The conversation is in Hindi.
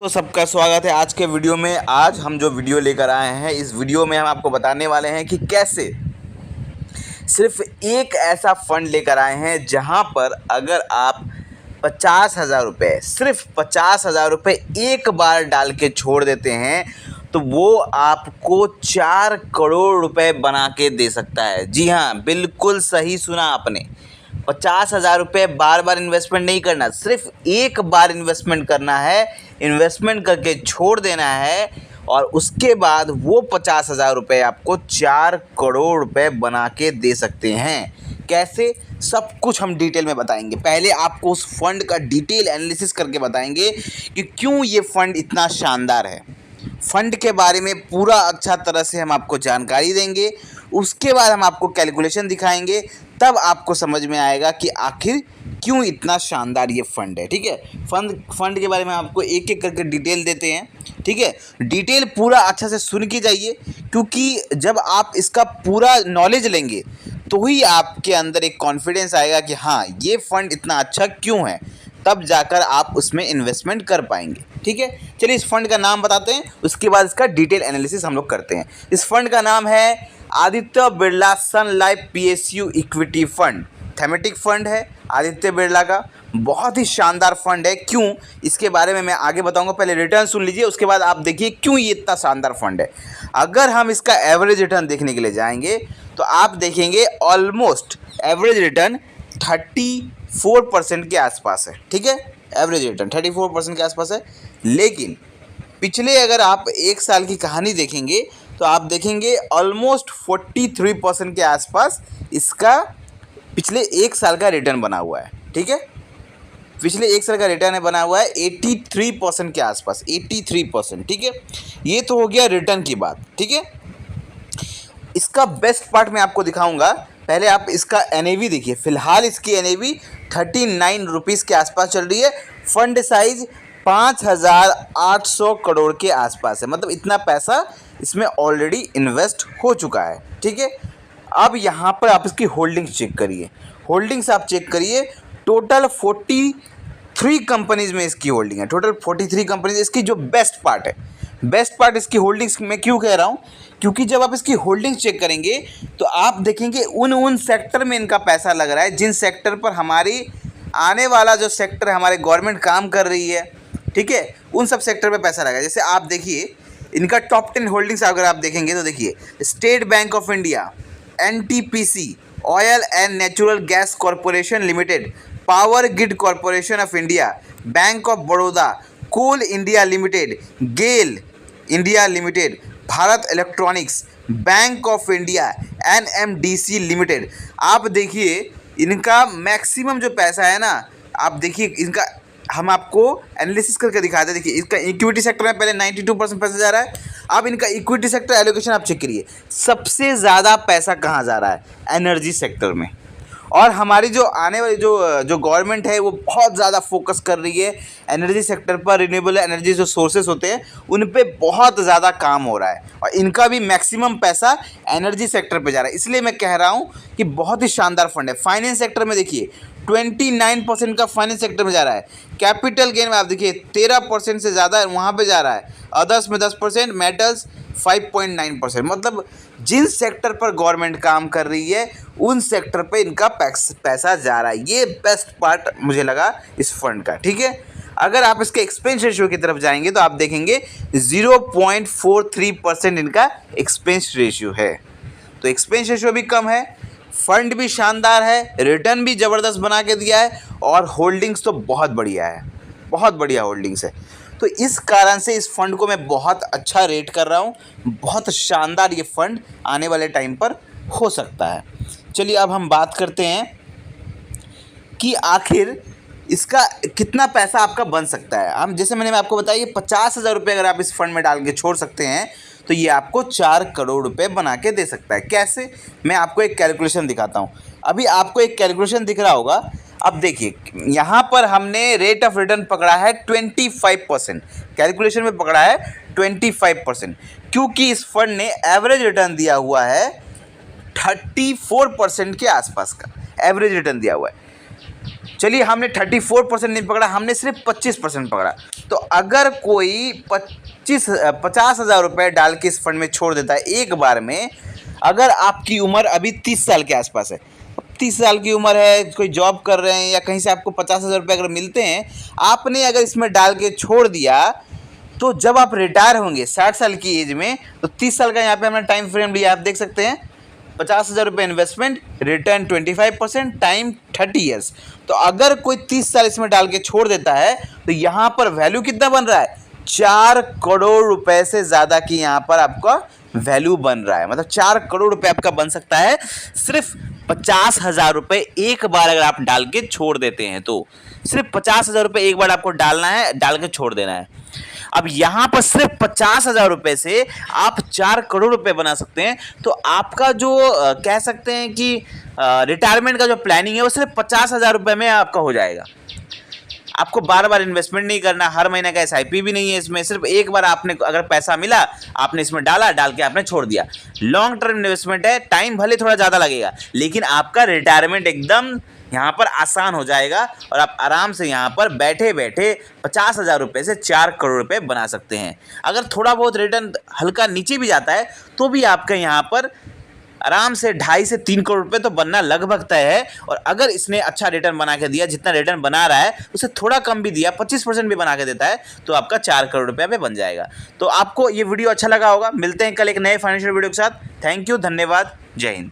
तो सबका स्वागत है आज के वीडियो में। आज हम जो वीडियो लेकर आए हैं, इस वीडियो में हम आपको बताने वाले हैं कि कैसे सिर्फ एक ऐसा फंड लेकर आए हैं जहां पर अगर आप 50,000 रुपये, सिर्फ 50,000 रुपये एक बार डाल के छोड़ देते हैं तो वो आपको 4 करोड़ रुपए बना के दे सकता है। जी हाँ, बिल्कुल सही सुना आपने। 50,000 रुपये बार बार इन्वेस्टमेंट नहीं करना, सिर्फ एक बार इन्वेस्टमेंट करना है, इन्वेस्टमेंट करके छोड़ देना है और उसके बाद वो 50,000 रुपये आपको 4 करोड़ रुपए बना के दे सकते हैं। कैसे, सब कुछ हम डिटेल में बताएंगे। पहले आपको उस फंड का डिटेल एनालिसिस करके बताएंगे कि क्यों ये फंड इतना शानदार है। फंड के बारे में पूरा अच्छा तरह से हम आपको जानकारी देंगे। उसके बाद हम आपको कैलकुलेशन दिखाएंगे, तब आपको समझ में आएगा कि आखिर क्यों इतना शानदार ये फंड है। ठीक है, फंड के बारे में आपको एक एक करके डिटेल देते हैं। ठीक है, डिटेल पूरा अच्छा से सुन के जाइए, क्योंकि जब आप इसका पूरा नॉलेज लेंगे तो ही आपके अंदर एक कॉन्फिडेंस आएगा कि हाँ, ये फंड इतना अच्छा क्यों है, तब जाकर आप उसमें इन्वेस्टमेंट कर पाएंगे। ठीक है, चलिए इस फंड का नाम बताते हैं, उसके बाद इसका डिटेल एनालिसिस हम लोग करते हैं। इस फंड का नाम है Aditya Birla Sun Life PSU equity fund. Thematic fund है आदित्य बिरला का, बहुत ही शानदार फंड है। क्यों, इसके बारे में मैं आगे बताऊंगा। पहले रिटर्न सुन लीजिए, उसके बाद आप देखिए क्यों ये इतना शानदार फंड है। अगर हम इसका एवरेज रिटर्न देखने के लिए जाएंगे तो आप देखेंगे ऑलमोस्ट एवरेज रिटर्न 34% के आसपास है। ठीक है, एवरेज रिटर्न 34% के आसपास है। लेकिन पिछले अगर आप एक साल की कहानी देखेंगे तो आप देखेंगे ऑलमोस्ट 43% के आसपास इसका पिछले एक साल का रिटर्न बना हुआ है। ठीक है, पिछले एक साल का रिटर्न है बना हुआ है 83% के आसपास, 83%। ठीक है, ये तो हो गया रिटर्न की बात। ठीक है, इसका बेस्ट पार्ट मैं आपको दिखाऊंगा। पहले आप इसका एनएवी देखिए। फिलहाल इसकी एनएवी 39 रुपीज़ के आसपास चल रही है। फंड साइज 5,800 करोड़ के आसपास है, मतलब इतना पैसा इसमें ऑलरेडी इन्वेस्ट हो चुका है। ठीक है, अब यहाँ पर आप इसकी होल्डिंग्स चेक करिए। होल्डिंग्स आप चेक करिए, टोटल 43 कंपनीज में इसकी होल्डिंग है। Total 43 companies. इसकी जो बेस्ट पार्ट है, बेस्ट पार्ट इसकी होल्डिंग्स में क्यों कह रहा हूँ, क्योंकि जब आप इसकी होल्डिंग्स चेक करेंगे तो आप देखेंगे उन सेक्टर में इनका पैसा लग रहा है जिन सेक्टर पर हमारी आने वाला जो सेक्टर हमारे गवर्नमेंट काम कर रही है। ठीक है, उन सब सेक्टर पे पैसा लगा है। जैसे आप देखिए इनका टॉप 10 होल्डिंग्स अगर आप देखेंगे तो देखिए State Bank of India, NTPC, oil and natural gas corporation limited, power grid corporation of India, Bank of Baroda, Coal India Limited, GAIL India Limited, Bharat electronics, Bank of India, NMDC limited. आप देखिए इनका मैक्सिमम जो पैसा है ना, आप देखिए इनका, हम आपको एनालिसिस करके दिखाते हैं। देखिए इसका इक्विटी सेक्टर में पहले 92% पैसा जा रहा है। अब इनका इक्विटी सेक्टर एलोकेशन आप चेक करिए, सबसे ज़्यादा पैसा कहाँ जा रहा है, एनर्जी सेक्टर में। और हमारी जो आने वाली जो गवर्नमेंट है वो बहुत ज़्यादा फोकस कर रही है एनर्जी सेक्टर पर। रिन्यूएबल एनर्जी जो सोर्सेस होते हैं उन पे बहुत ज़्यादा काम हो रहा है और इनका भी मैक्सिमम पैसा एनर्जी सेक्टर पे जा रहा है। इसलिए मैं कह रहा हूँ कि बहुत ही शानदार फंड है। फाइनेंस सेक्टर में देखिए 29% का फाइनेंस सेक्टर में जा रहा है। कैपिटल गेन में आप देखिए 13% से ज़्यादा वहाँ पे जा रहा है। अदर्स में 10%, मेटल्स 5.9%। मतलब जिन सेक्टर पर गवर्नमेंट काम कर रही है उन सेक्टर पे इनका पैसा जा रहा है। ये बेस्ट पार्ट मुझे लगा इस फंड का। ठीक है, अगर आप इसके एक्सपेंस रेशियो की तरफ जाएंगे तो आप देखेंगे 0.43% इनका एक्सपेंस रेशियो है। तो एक्सपेंस रेशियो भी कम है, फंड भी शानदार है, रिटर्न भी ज़बरदस्त बना के दिया है और होल्डिंग्स तो बहुत बढ़िया है, बहुत बढ़िया होल्डिंग्स है। तो इस कारण से इस फंड को मैं बहुत अच्छा रेट कर रहा हूँ। बहुत शानदार ये फंड आने वाले टाइम पर हो सकता है। चलिए अब हम बात करते हैं कि आखिर इसका कितना पैसा आपका बन सकता है। हम जैसे मैंने आपको बताया 50,000 रुपये अगर आप इस फंड में डाल के छोड़ सकते हैं तो ये आपको 4 करोड़ रुपए बना के दे सकता है। कैसे, मैं आपको एक कैलकुलेशन दिखाता हूँ। अभी आपको एक कैलकुलेशन दिख रहा होगा। अब देखिए यहाँ पर हमने रेट ऑफ रिटर्न पकड़ा है 25%, कैलकुलेशन में पकड़ा है 25%, क्योंकि इस फंड ने एवरेज रिटर्न दिया हुआ है 34% के आसपास का एवरेज रिटर्न दिया हुआ है। चलिए हमने 34% नहीं पकड़ा, हमने सिर्फ 25% पकड़ा। तो अगर कोई 50,000 रुपये डाल के इस फंड में छोड़ देता है एक बार में, अगर आपकी उम्र अभी 30 साल के आसपास है, 30 साल की उम्र है, कोई जॉब कर रहे हैं या कहीं से आपको 50,000 रुपये अगर मिलते हैं, आपने अगर इसमें डाल के छोड़ दिया, तो जब आप रिटायर होंगे 60 साल की एज में, तो 30 साल का यहाँ पे हमने टाइम फ्रेम लिया, आप देख सकते हैं। 50,000 रुपये इन्वेस्टमेंट, रिटर्न 25%, टाइम 30 ईयर्स। तो अगर कोई 30 साल इसमें डाल के छोड़ देता है, तो यहाँ पर वैल्यू कितना बन रहा है? 4 करोड़ रुपए से ज़्यादा की यहाँ पर आपका वैल्यू बन रहा है। मतलब 4 करोड़ रुपए आपका बन सकता है सिर्फ 50,000 रुपये एक बार अगर आप डाल के छोड़ देते हैं। तो सिर्फ 50,000 रुपये एक बार आपको डालना है, डाल के छोड़ देना है। अब यहाँ पर सिर्फ 50,000 रुपये से आप 4 करोड़ रुपए बना सकते हैं। तो आपका जो कह सकते हैं कि रिटायरमेंट का जो प्लानिंग है वो सिर्फ 50,000 रुपये में आपका हो जाएगा। आपको बार बार इन्वेस्टमेंट नहीं करना, हर महीने का SIP भी नहीं है इसमें। सिर्फ एक बार आपने अगर पैसा मिला, आपने इसमें डाला, डाल के आपने छोड़ दिया। लॉन्ग टर्म इन्वेस्टमेंट है, टाइम भले थोड़ा ज़्यादा लगेगा, लेकिन आपका रिटायरमेंट एकदम यहाँ पर आसान हो जाएगा और आप आराम से यहाँ पर बैठे बैठे 50,000 रुपये से 4 करोड़ रुपये बना सकते हैं। अगर थोड़ा बहुत रिटर्न हल्का नीचे भी जाता है, तो भी आपका यहाँ पर आराम से 2.5 से 3 करोड़ रुपए तो बनना लगभग तय है। और अगर इसने अच्छा रिटर्न बना के दिया, जितना रिटर्न बना रहा है उससे थोड़ा कम भी दिया, 25% भी बना के देता है, तो आपका 4 करोड़ रुपये पे बन जाएगा। तो आपको ये वीडियो अच्छा लगा होगा। मिलते हैं कल एक नए फाइनेंशियल वीडियो के साथ। थैंक यू, धन्यवाद, जय हिंद।